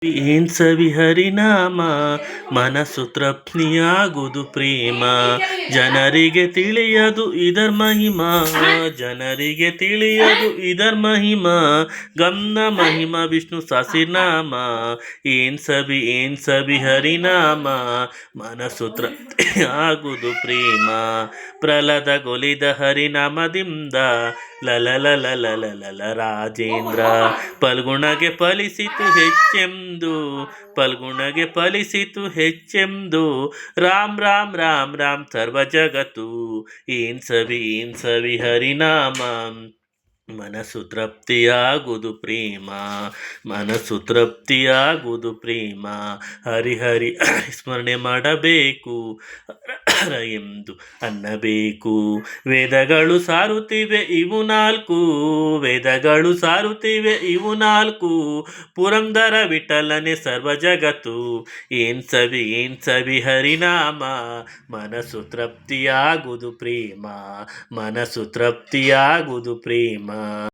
ಏನ್ ಸವಿ ಹರಿನಾಮ ಮನಸ್ಸು ತೃಪ್ತಿಯಾಗುವುದು ಪ್ರೇಮ ಜನರಿಗೆ ತಿಳಿಯದು ಇದರ ಮಹಿಮಾ ಜನರಿಗೆ ತಿಳಿಯದು ಇದರ ಮಹಿಮಾ ಗಮ್ನ ಮಹಿಮಾ ವಿಷ್ಣು ಸಹಸ್ರನಾಮ ಏನ್ ಸವಿ ಹರಿನಾಮ ಮನಸ್ಸು ತೃಪ್ತಿಯಾಗುವುದು ಪ್ರೇಮ ಪ್ರಹ್ಲಾದಗೊಲಿದ ಹರಿನಾಮದಿಂದ ಲಲ ರಾಜೇಂದ್ರ ಫಲ್ಗುಣಗೆ ಫಲಿಸಿತು ಹೆಚ್ಚೆಂದು ಫಲ್ಗುಣಗೆ ಫಲಿಸಿತು ಹೆಚ್ಚೆಂದು ರಾಮ್ ರಾಮ್ ರಾಮ್ ರಾಮ್ ಸರ್ವ ಜಗತ್ತು ಏನ್ ಸವಿ ಹರಿನಾಮ ಮನಸ್ಸು ತೃಪ್ತಿಯಾಗುವುದು ಪ್ರೇಮ ಮನಸ್ಸು ತೃಪ್ತಿಯಾಗುವುದು ಪ್ರೇಮ ಹರಿ ಸ್ಮರಣೆ ಮಾಡಬೇಕು ಹರ ಎಂದು ಅನ್ನಬೇಕು ವೇದಗಳು ಸಾರುತ್ತಿವೆ ಇವು ನಾಲ್ಕು ವೇದಗಳು ಸಾರುತ್ತಿವೆ ಇವು ನಾಲ್ಕು ಪುರಂದರ ವಿಠಲನೆ ಸರ್ವ ಜಗತ್ತು ಏನ್ ಸವಿ ಹರಿನಾಮ ಮನಸ್ಸು ತೃಪ್ತಿಯಾಗುವುದು ಪ್ರೇಮ ಮನಸ್ಸು ತೃಪ್ತಿಯಾಗುವುದು ಪ್ರೇಮ